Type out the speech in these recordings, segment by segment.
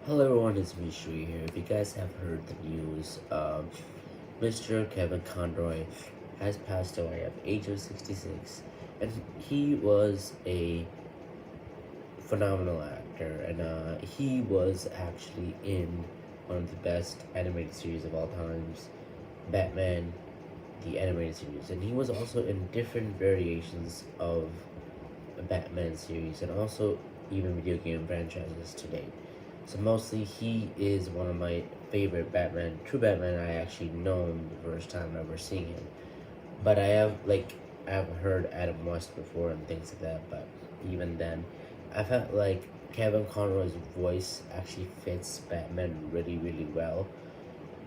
Hello everyone, it's me Shui here. If you guys have heard the news, Mr. Kevin Conroy has passed away at the age of 66, and he was a phenomenal actor, and he was actually in one of the best animated series of all times, Batman, the animated series, and he was also in different variations of a Batman series, and also even video game franchises to date. So mostly he is one of my favorite Batman, true Batman I actually known the first time ever seeing him. But I've heard Adam West before and things like that, but even then I felt like Kevin Conroy's voice actually fits Batman really really well,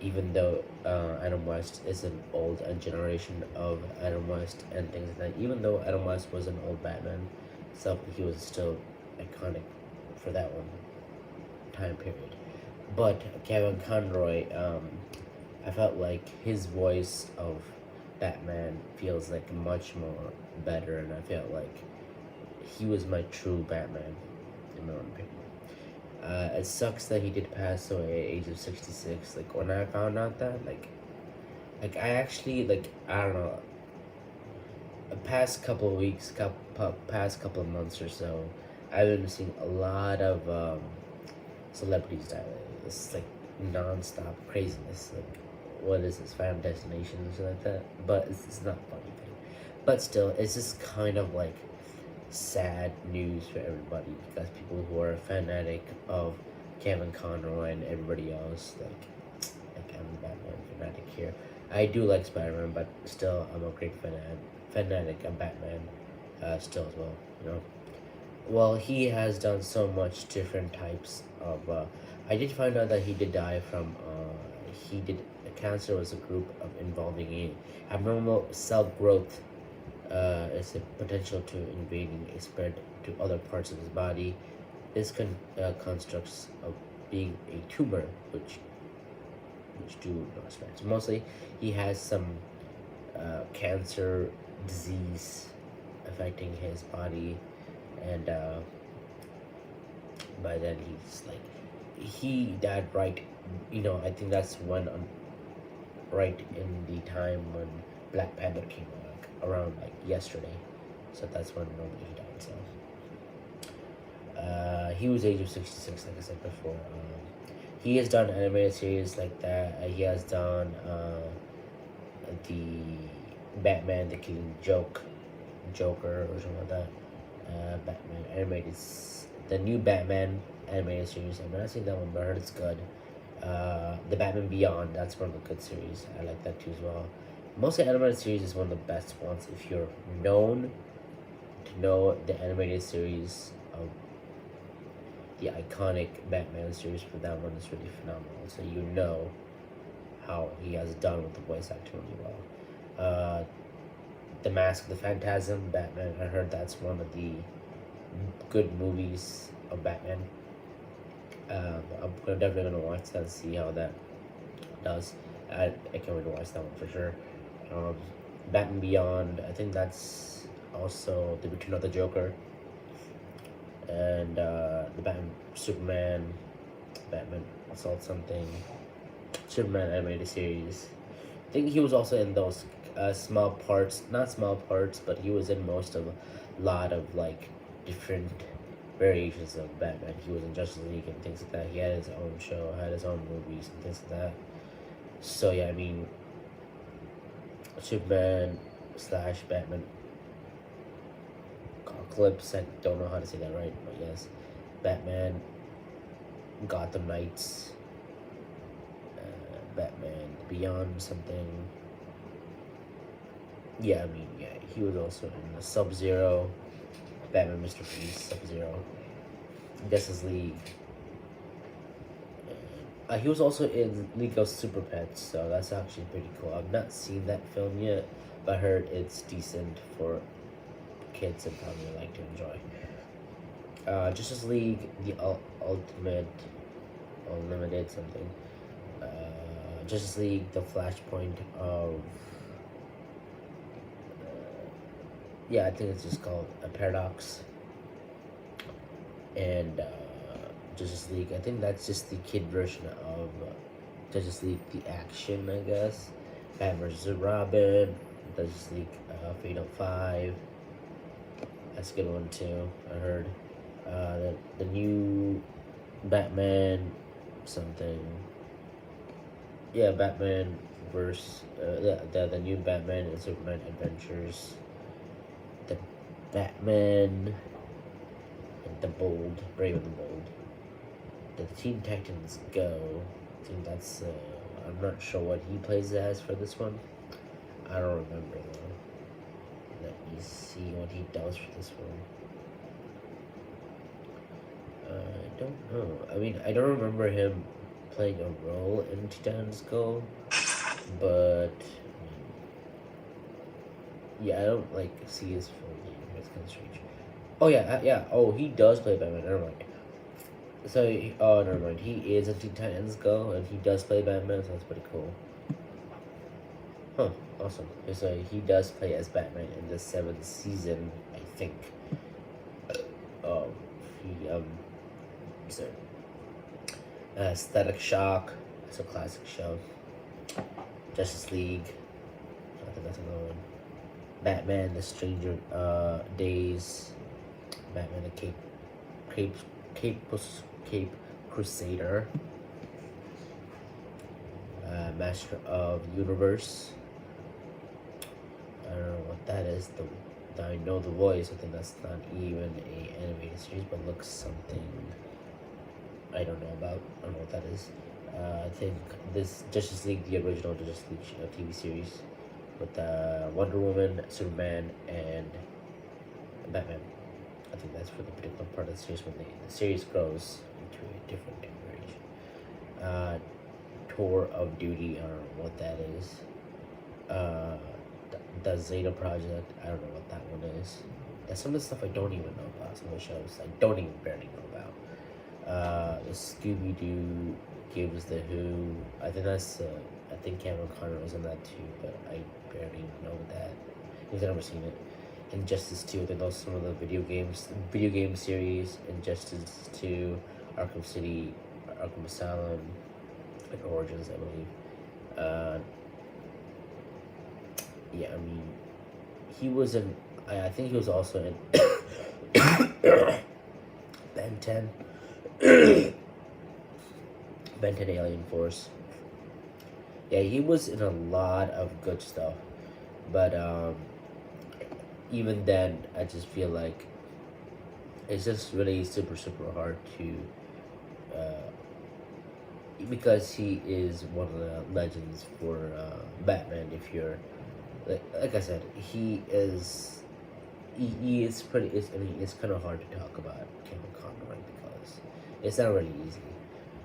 even though Adam West is an old generation of Adam West and things like that. Even though Adam West was an old Batman, so he was still iconic for that one time period. But Kevin Conroy, I felt like his voice of Batman feels like much more better, and I felt like he was my true Batman, in my own opinion. It sucks that he did pass away at the age of 66. Like when I found out that, I actually I don't know, the past couple of weeks, past couple of months or so, I've been seeing a lot of celebrities die. It's like non-stop craziness. Like, what is this? Final Destination or something like that. But it's not a funny thing. But still, it's just kind of like sad news for everybody because people who are fanatic of Kevin Conroy and everybody else, like I'm a Batman fanatic here. I do like Spider-Man, but still, I'm a great fanatic of Batman, still as well. You know. Well, he has done so much different types of. I did find out that he did die from. He did. Cancer was a group of involving a abnormal cell growth. Is a potential to invading a spread to other parts of his body. This constructs of being a tumor, which do not spread. So mostly, he has some cancer disease affecting his body, and by then he's like he died right. I think that's when right in the time when Black Panther came out, like around like yesterday. So that's when normally he died. So he was age of 66, like I said before. He has done animated series like that. He has done the Batman, the Killing Joker, or something like that. Batman animated, the new Batman animated series. I've not seen that one, but I heard it's good. The Batman Beyond, that's one of the good series. I like that too as well. Mostly animated series is one of the best ones if you're known to know the animated series of the iconic Batman series. For that one is really phenomenal. So you know how he has done with the voice acting really well. The Mask of the Phantasm, Batman. I heard that's one of the good movies of Batman. I'm definitely gonna watch that and see how that does. I can't wait to watch that one for sure. Um, Batman Beyond, I think that's also the Return of the Joker, and the Batman Superman, Batman Assault something, Superman animated series. I think he was also in those small parts, not small parts, but he was in most of a lot of like different variations of Batman. He was in Justice League and things like that. He had his own show, had his own movies and things like that. So yeah, I mean, Superman slash Batman Eclipse. I don't know how to say that right, but yes, Batman, Gotham Knights, Batman Beyond something. Yeah, I mean, yeah, he was also in the Sub Zero, Batman, Mr. Freeze, Sub Zero, Justice League. He was also in League of Super Pets, so that's actually pretty cool. I've not seen that film yet, but I heard it's decent for kids and probably like to enjoy. Justice League, the Ultimate, Unlimited something. Justice League, the Flashpoint of. Yeah, I think it's just called a Paradox. And Justice League. I think that's just the kid version of Justice League, the action, I guess. Batman vs. Robin, Justice League Fatal 5. That's a good one too, I heard. The new Batman something. Yeah, Batman versus the new Batman and Superman Adventures. The Batman and the Bold, Brave and the Bold. The Teen Titans Go. I think that's I'm not sure what he plays as for this one. I don't remember though. Let me see what he does for this one. I don't know. I mean, I don't remember him playing a role in Teen Titans Go, but yeah, I don't like see his full name. It's kind of strange. Oh yeah, yeah. Oh, he does play Batman. Never mind. So, oh, never mind. He is a Teen Titans Go, and he does play Batman. So that's pretty cool. Huh? Awesome. So he does play as Batman in the 7th season, I think. He so Static Shock. It's a classic show. Justice League. I think that's another one. Batman: The Stranger Days. Batman: The Cape Crusader. Master of Universe. I don't know what that is. I know the voice. I think that's not even a animated series, but looks something I don't know about. I don't know what that is. I think this Justice League, the original Justice League TV series, with Wonder Woman, Superman, and Batman. I think that's for the particular part of the series when the series grows into a different iteration. Tour of Duty, I don't know what that is. The Zeta Project, I don't know what that one is. That's some of the stuff I don't even know about. Some of the shows I don't even barely know about. The Scooby-Doo, Gives the Who. I think that's I think Cameron Conroy was in that too, but I barely know that. I've never seen it. Injustice 2, I think those are some of the video game series. Injustice 2, Arkham City, Arkham Asylum, and Origins, I believe. Yeah, I mean, he was in. I think he was also in Ben 10, Ben 10 Alien Force. Yeah, he was in a lot of good stuff, but even then, I just feel like it's just really super hard to. Because he is one of the legends for Batman. If you're like I said, he is pretty. I mean, it's kind of hard to talk about Kevin Conroy because it's not really easy.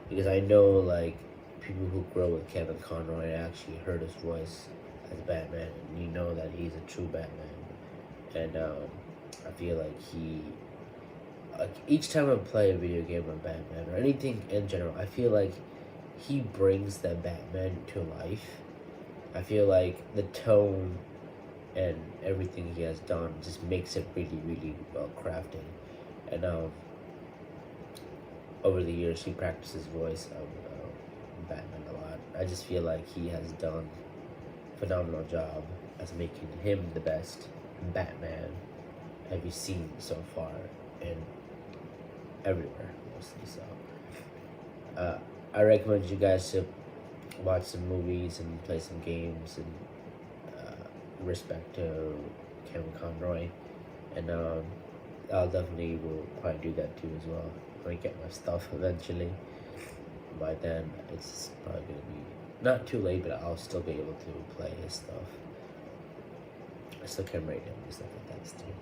Because I know like people who grow with Kevin Conroy actually heard his voice as Batman, and you know that he's a true Batman. And I feel like each time I play a video game of Batman or anything in general, I feel like he brings the Batman to life. I feel like the tone and everything he has done just makes it really well crafted. And over the years, he practiced his voice of Batman a lot. I just feel like he has done a phenomenal job as making him the best Batman have you seen so far and everywhere mostly. So I recommend you guys to watch some movies and play some games and respect to Kevin Conroy, and I'll definitely will probably do that too as well when I get my stuff eventually. By then it's probably gonna be not too late, but I'll still be able to play his stuff. I still can rate him and stuff like that still.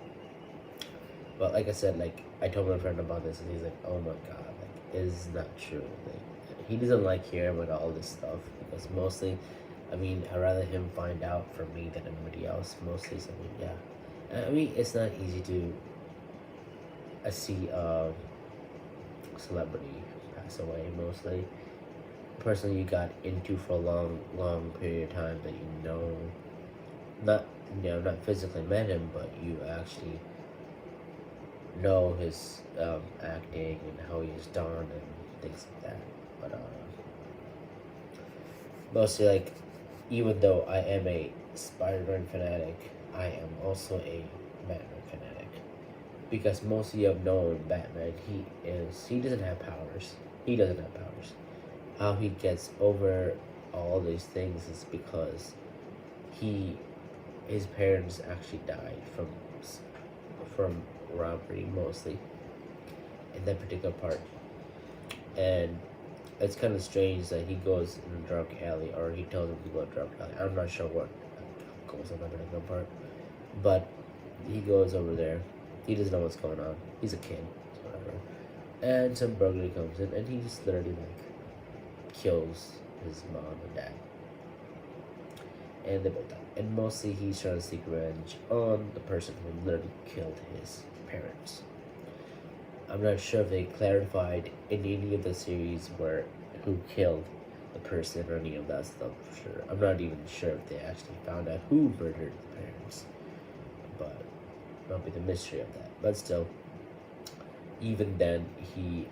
But like I said, like I told my friend about this, and he's like, "Oh my god, like it's not true." Like he doesn't like hearing about all this stuff because mostly, I mean, I'd rather him find out from me than anybody else. Mostly, so I mean, yeah. I mean, it's not easy to see a celebrity pass away. Mostly, person you got into for a long period of time that you know, not physically met him, but you actually know his acting and how he's done and things like that. But mostly like, even though I am a Spider-Man fanatic, I am also a Batman fanatic because mostly of known Batman, he doesn't have powers. He doesn't have powers. How he gets over all these things is because he his parents actually died from robbery mostly in that particular part, and it's kind of strange that he goes in a dark alley, or he tells him to go to a dark alley. I'm not sure what goes on that particular part, but he goes over there. He doesn't know what's going on. He's a kid, so whatever. And some burglary comes in, and he just literally like kills his mom and dad, and they both die. And mostly he's trying to seek revenge on the person who literally killed his parents. I'm not sure if they clarified in any of the series where who killed the person or any of that stuff for sure. I'm not even sure if they actually found out who murdered the parents, but that'll be the mystery of that. But still, even then, he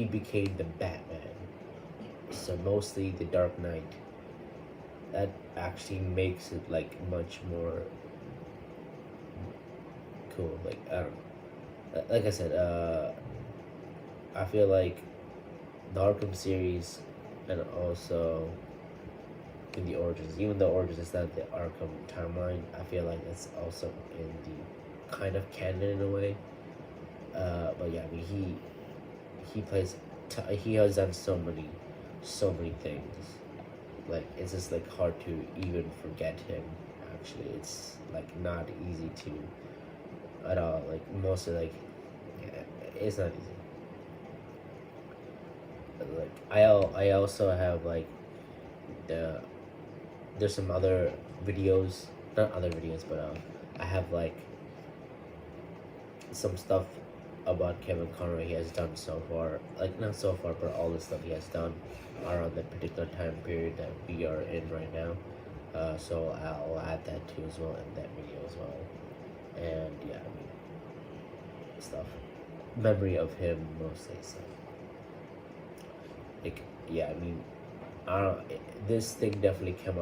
became the Batman. So mostly the Dark Knight. That actually makes it like much more cool. Like I don't know. Like I said, I feel like the Arkham series, and also in the Origins, even though Origins is not the Arkham timeline, I feel like it's also in the kind of canon in a way. But yeah, I mean he plays he has done so many things. Like it's just like hard to even forget him. Actually, it's like not easy to at all. Like mostly like yeah, it's not easy. Like I also have like the there's some other videos, not other videos, but I have like some stuff about Kevin Conroy he has done so far. Like not so far, but all the stuff he has done around the particular time period that we are in right now. So I'll add that too as well in that video as well. And yeah, I mean stuff, memory of him mostly. So like yeah, I mean I don't. This thing definitely came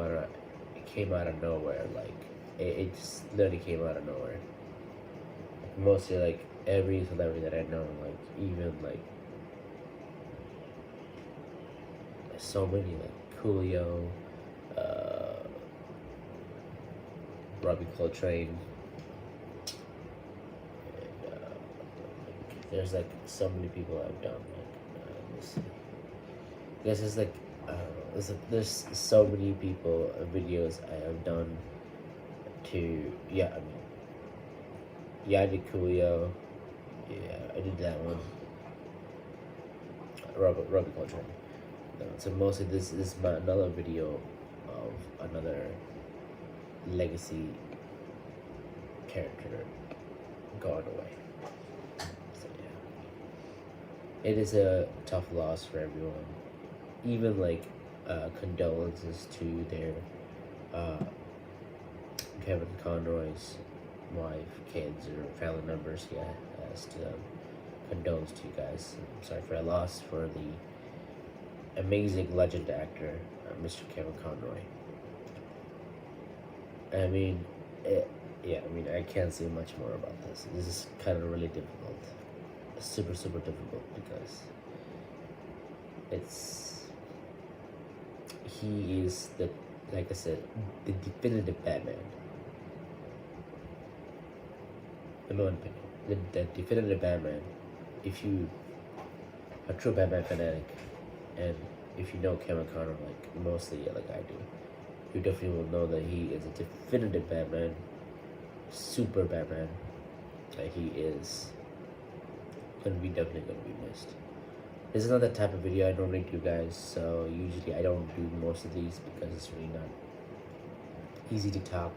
out of nowhere. Like it just literally came out of nowhere. Like, mostly like every celebrity that I know, like even like so many like Coolio, Robbie Coltrane. And, there's like so many people I've done. Like this, I guess it's like I don't know. There's so many people videos I have done to yeah. I mean yeah, I did Coolio. Yeah, I did that one. Robbie Coltrane. So mostly this is another video of another legacy character gone away. So yeah, it is a tough loss for everyone. Even like condolences to their Kevin Conroy's wife, kids, or family members. Yeah, as to condolence to you guys. I'm sorry for a loss for the amazing legend actor, Mr. Kevin Conroy. I mean, yeah, I mean, I can't say much more about this. This is kind of really difficult. Super, super difficult because he is the, like I said, the definitive Batman. In my opinion, the definitive Batman. If you a true Batman fanatic, and if you know Kevin Conroy like mostly like I do, you definitely will know that he is a definitive Batman, super Batman. That he is definitely gonna be missed. This is not the type of video I normally do, guys. So usually I don't do most of these because it's really not easy to talk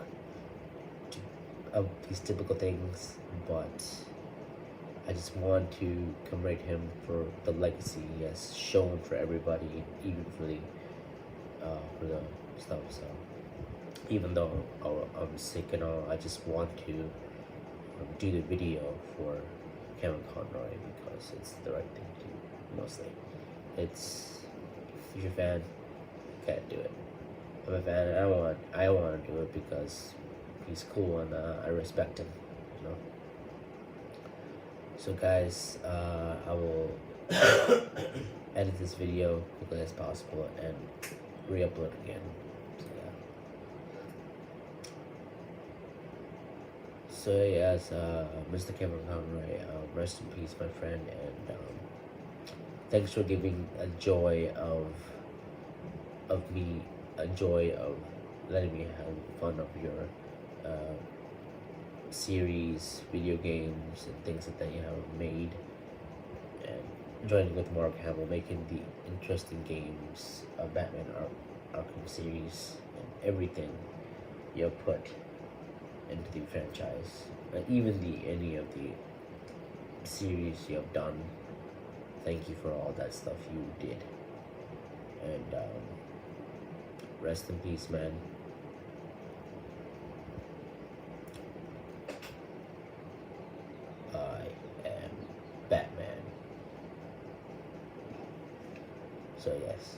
of these typical things, but I just want to commemorate him for the legacy he has shown for everybody, even for the stuff. So even though I'm sick and all, I just want to do the video for Kevin Conroy because it's the right thing to do, mostly. It's, if you're a fan, you gotta do it. I'm a fan, I want to do it because he's cool and I respect him, you know. So guys, I will edit this video quickly as possible and re-upload again. So yes, Mr. Kevin Conroy, rest in peace, my friend, and thanks for giving a joy of letting me have fun of your series, video games, and things that you have made, and joining with Mark Hamill, making the interesting games of Batman Arkham series, and everything you have put into the franchise, and even any of the series you have done. Thank you for all that stuff you did, and rest in peace, man. I am Batman. So yes,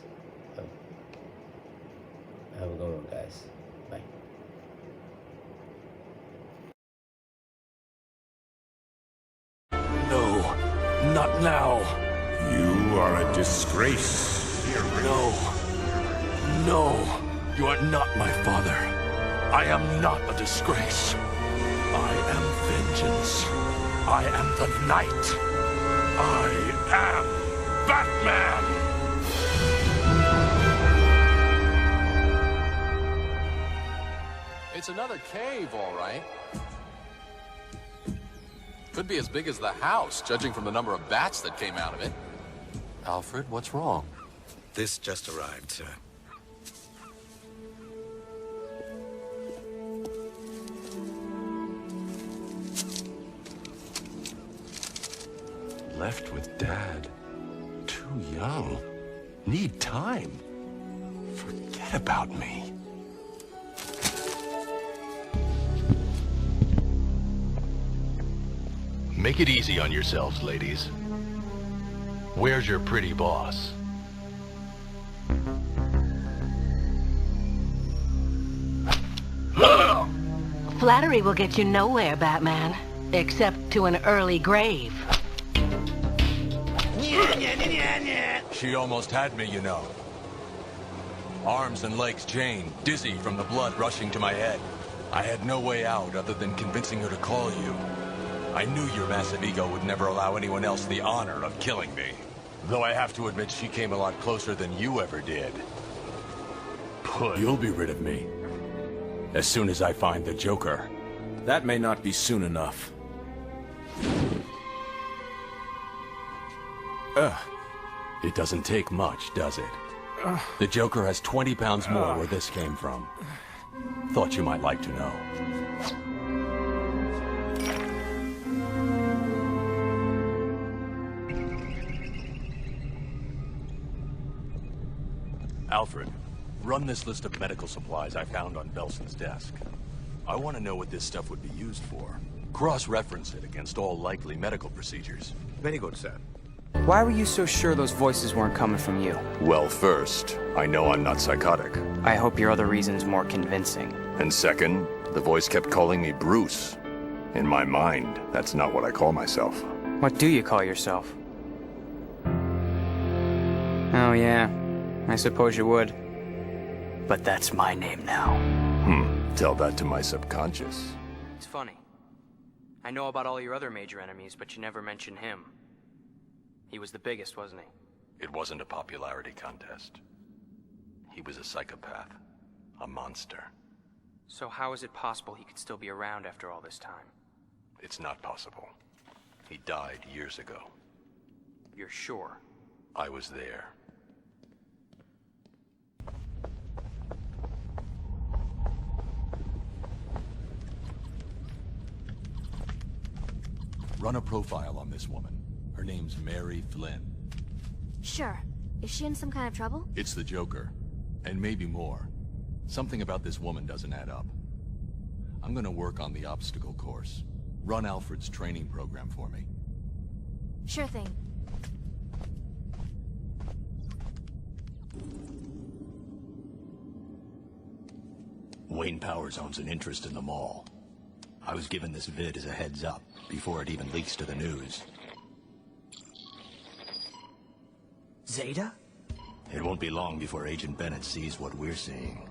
have a good one, guys. Bye. No, not now. You are a disgrace. No, you are not my father. I am not a disgrace. I am vengeance. I am the night. I am Batman! It's another cave, all right. Could be as big as the house, judging from the number of bats that came out of it. Alfred, what's wrong? This just arrived, sir. Left with Dad. Too young. Need time. Forget about me. Make it easy on yourselves, ladies. Where's your pretty boss? Flattery will get you nowhere, Batman. Except to an early grave. She almost had me, you know. Arms and legs chained, dizzy from the blood rushing to my head. I had no way out other than convincing her to call you. I knew your massive ego would never allow anyone else the honor of killing me. Though I have to admit she came a lot closer than you ever did. You'll be rid of me. As soon as I find the Joker. That may not be soon enough. It doesn't take much, does it? The Joker has 20 pounds more where this came from. Thought you might like to know. Alfred, run this list of medical supplies I found on Belson's desk. I want to know what this stuff would be used for. Cross-reference it against all likely medical procedures. Very good, sir. Why were you so sure those voices weren't coming from you? Well, first, I know I'm not psychotic. I hope your other reason's more convincing. And second, the voice kept calling me Bruce. In my mind, that's not what I call myself. What do you call yourself? Oh yeah, I suppose you would. But that's my name now. Tell that to my subconscious. It's funny. I know about all your other major enemies, but you never mention him. He was the biggest, wasn't he? It wasn't a popularity contest. He was a psychopath. A monster. So how is it possible he could still be around after all this time? It's not possible. He died years ago. You're sure? I was there. Run a profile on this woman. Her name's Mary Flynn. Sure. Is she in some kind of trouble? It's the Joker. And maybe more. Something about this woman doesn't add up. I'm gonna work on the obstacle course. Run Alfred's training program for me. Sure thing. Wayne Powers owns an interest in the mall. I was given this vid as a heads up, before it even leaks to the news. Zeta? It won't be long before Agent Bennett sees what we're seeing.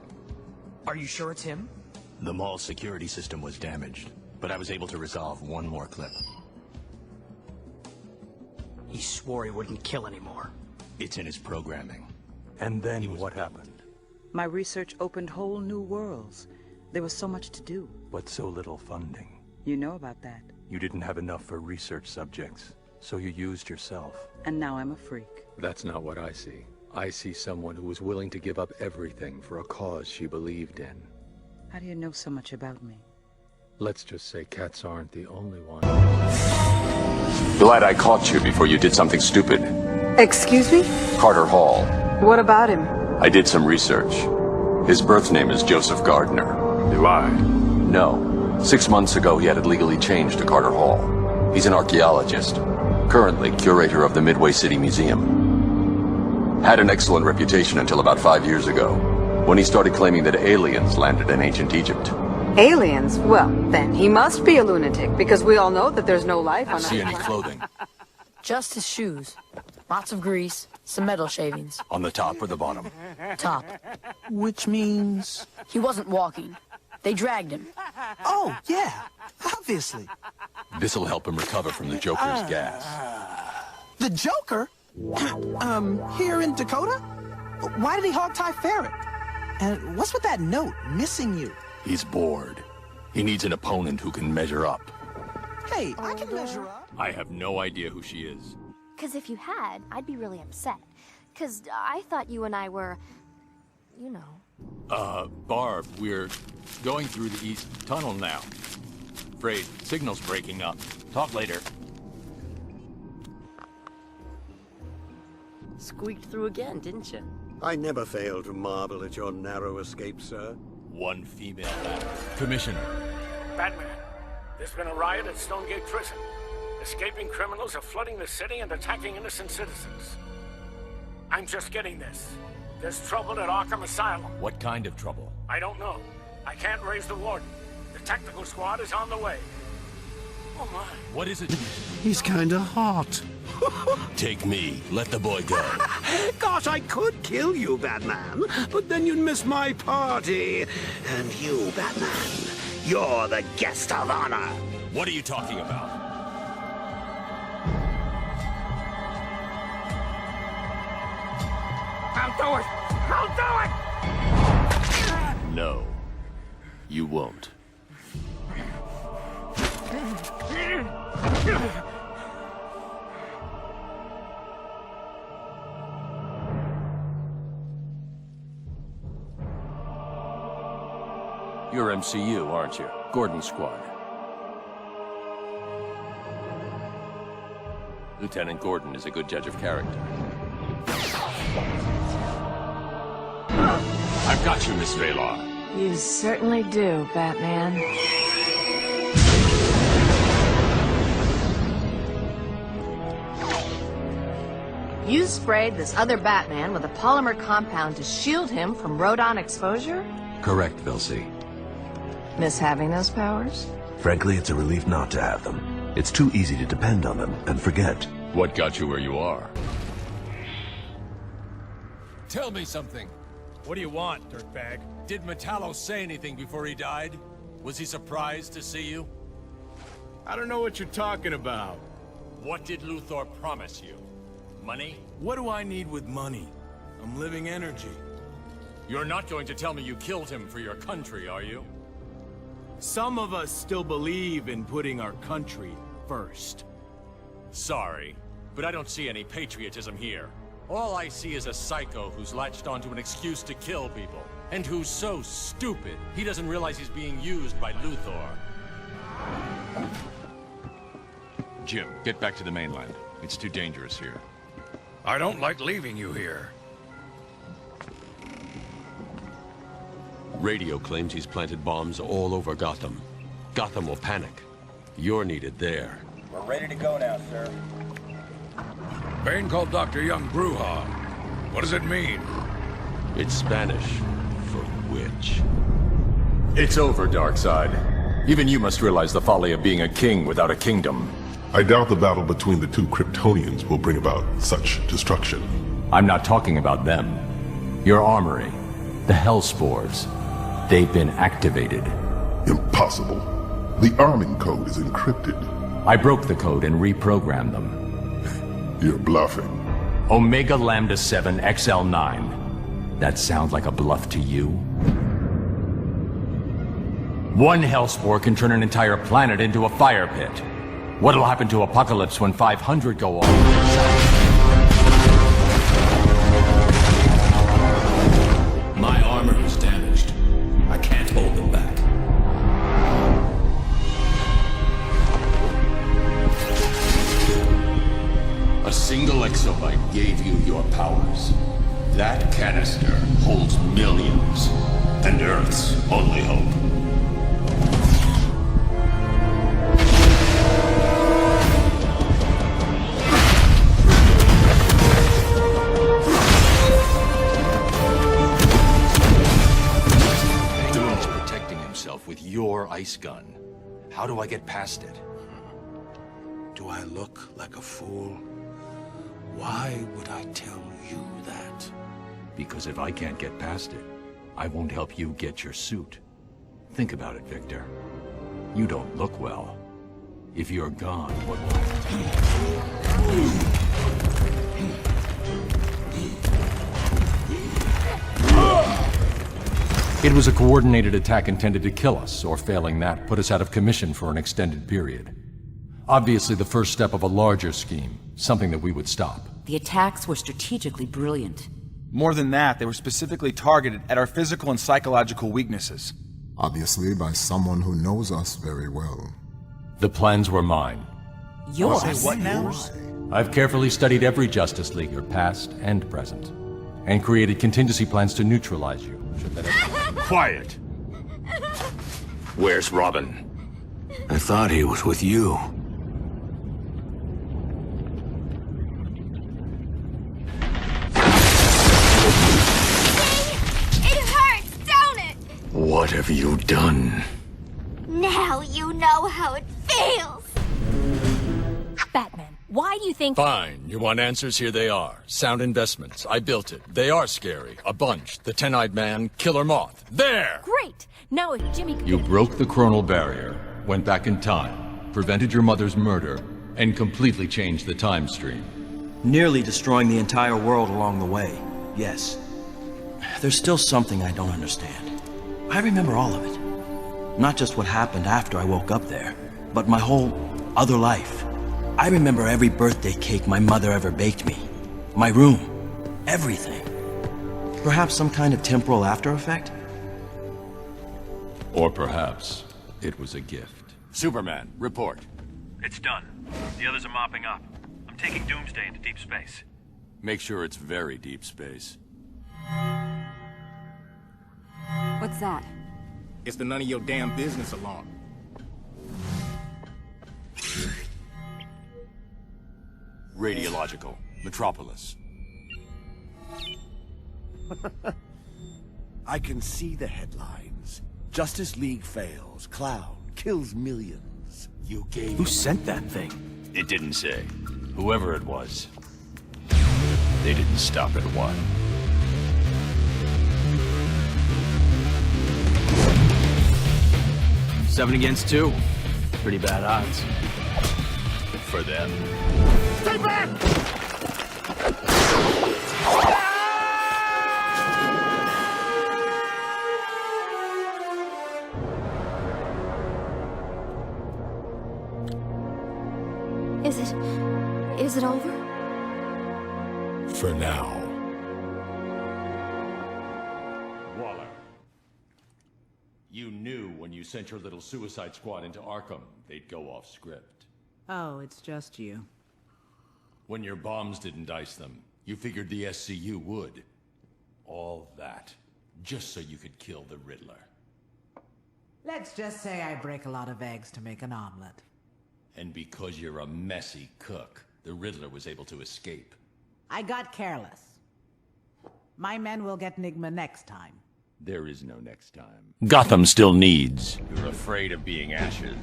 Are you sure it's him? The mall's security system was damaged, but I was able to resolve one more clip. He swore he wouldn't kill anymore. It's in his programming. And then what happened? My research opened whole new worlds. There was so much to do. But so little funding. You know about that. You didn't have enough for research subjects, so you used yourself. And now I'm a freak. That's not what I see. I see someone who was willing to give up everything for a cause she believed in. How do you know so much about me? Let's just say cats aren't the only one. Glad I caught you before you did something stupid. Excuse me? Carter Hall. What about him? I did some research. His birth name is Joseph Gardner. Do I? No. 6 months ago, he had it legally changed to Carter Hall. He's an archaeologist. Currently, curator of the Midway City Museum. Had an excellent reputation until about 5 years ago, when he started claiming that aliens landed in ancient Egypt. Aliens? Well, then he must be a lunatic, because we all know that there's no life on See any clothing? Just his shoes. Lots of grease, some metal shavings. On the top or the bottom? Top. Which means... He wasn't walking. They dragged him. Oh, yeah. Obviously. This'll help him recover from the Joker's gas. The Joker? Here in Dakota? Why did he hog-tie Ferret? And what's with that note, missing you? He's bored. He needs an opponent who can measure up. Hey, I can measure up. I have no idea who she is. Because if you had, I'd be really upset. Because I thought you and I were... you know. Barb, we're going through the East Tunnel now. Afraid signal's breaking up. Talk later. Squeaked through again, didn't you? I never fail to marvel at your narrow escape, sir. One female left. Commissioner. Batman, there's been a riot at Stonegate Prison. Escaping criminals are flooding the city and attacking innocent citizens. I'm just getting this. There's trouble at Arkham Asylum. What kind of trouble? I don't know. I can't raise the warden. The technical squad is on the way. Oh my. What is it? He's kinda hot. Take me. Let the boy go. Gosh, I could kill you, Batman, but then you'd miss my party. And you, Batman, you're the guest of honor. What are you talking about? I'll do it! I'll do it! No, you won't. You're MCU, aren't you? Gordon Squad. Lieutenant Gordon is a good judge of character. I've got you, Miss Valar. You certainly do, Batman. You sprayed this other Batman with a polymer compound to shield him from Rodon exposure? Correct, Vilsey. Miss having those powers? Frankly, it's a relief not to have them. It's too easy to depend on them and forget. What got you where you are? Tell me something. What do you want, dirtbag? Did Metallo say anything before he died? Was he surprised to see you? I don't know what you're talking about. What did Luthor promise you? Money? What do I need with money? I'm living energy. You're not going to tell me you killed him for your country, are you? Some of us still believe in putting our country first. Sorry, but I don't see any patriotism here. All I see is a psycho who's latched onto an excuse to kill people, and who's so stupid he doesn't realize he's being used by Luthor. Jim, get back to the mainland. It's too dangerous here. I don't like leaving you here. Radio claims he's planted bombs all over Gotham. Gotham will panic. You're needed there. We're ready to go now, sir. Bane called Dr. Young Bruja. What does it mean? It's Spanish for witch. It's over, Darkseid. Even you must realize the folly of being a king without a kingdom. I doubt the battle between the two Kryptonians will bring about such destruction. I'm not talking about them. Your armory, the Hellspores, they've been activated. Impossible. The arming code is encrypted. I broke the code and reprogrammed them. You're bluffing. Omega Lambda 7 XL9. That sounds like a bluff to you? One Hellspore can turn an entire planet into a fire pit. What'll happen to Apocalypse when 500 go off? My armor is damaged. I can't hold them back. A single exobyte gave you your powers. That canister holds millions, and Earth's only hope. Doom's protecting himself with your ice gun. How do I get past it? Do I look like a fool? Why would I tell you that? Because if I can't get past it, I won't help you get your suit. Think about it, Victor. You don't look well. If you're gone, what will... It was a coordinated attack intended to kill us, or failing that, put us out of commission for an extended period. Obviously the first step of a larger scheme, something that we would stop. The attacks were strategically brilliant. More than that, they were specifically targeted at our physical and psychological weaknesses. Obviously by someone who knows us very well. The plans were mine. Yours? Say what now? I've carefully studied every Justice Leaguer, past and present, and created contingency plans to neutralize you. Should that ever... Quiet! Where's Robin? I thought he was with you. What have you done? Now you know how it feels! Batman, why do you think— Fine. You want answers? Here they are. Sound Investments. I built it. They are scary. A bunch. The Ten-Eyed Man, Killer Moth. There! Great! Now if Jimmy could— You broke the chronal barrier, went back in time, prevented your mother's murder, and completely changed the time stream. Nearly destroying the entire world along the way, yes. There's still something I don't understand. I remember all of it. Not just what happened after I woke up there, but my whole other life. I remember every birthday cake my mother ever baked me. My room. Everything. Perhaps some kind of temporal after effect? Or perhaps it was a gift. Superman, report. It's done. The others are mopping up. I'm taking Doomsday into deep space. Make sure it's very deep space. What's that? It's the none of your damn business alarm. Radiological. Metropolis. I can see the headlines. Justice League fails. Clown kills millions. You gave... Who sent that thing? It didn't say. Whoever it was, they didn't stop at one. Seven against two. Pretty bad odds. For them. Stay back! Is it over? For now. Waller. You knew when you sent your little suicide squad into Arkham, they'd go off script. Oh, it's just you. When your bombs didn't dice them, you figured the SCU would. All that, just so you could kill the Riddler. Let's just say I break a lot of eggs to make an omelet. And because you're a messy cook, The Riddler was able to escape. I got careless. My men will get Nigma next time. There is no next time. Gotham still needs. You're afraid of being ashes.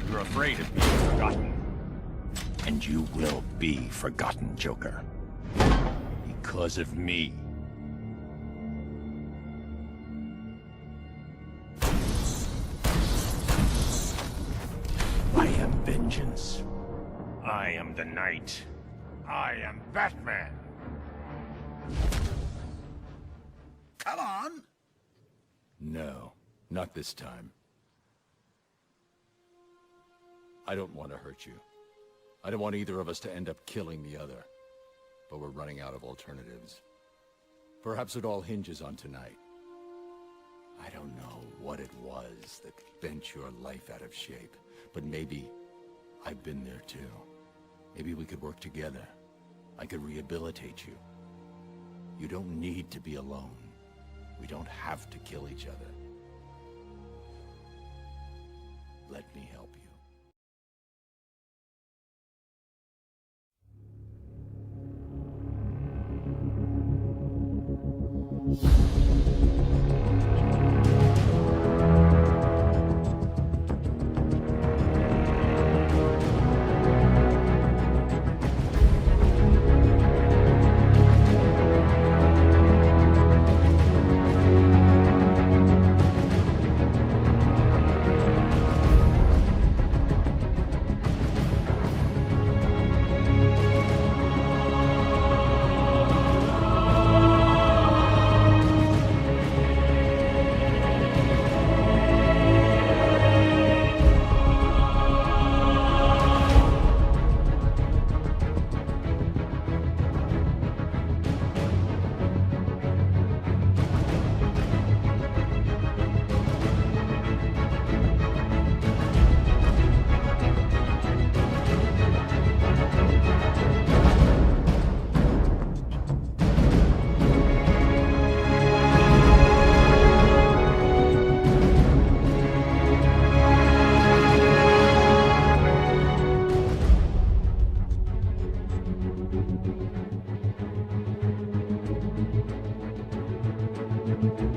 You're afraid of being forgotten. And you will be forgotten, Joker. Because of me. I am vengeance. I am the Knight. I am Batman. Come on! No, not this time. I don't want to hurt you. I don't want either of us to end up killing the other. But we're running out of alternatives. Perhaps it all hinges on tonight. I don't know what it was that bent your life out of shape, but maybe I've been there too. Maybe we could work together. I could rehabilitate you. You don't need to be alone. We don't have to kill each other. Let me help you. Thank you.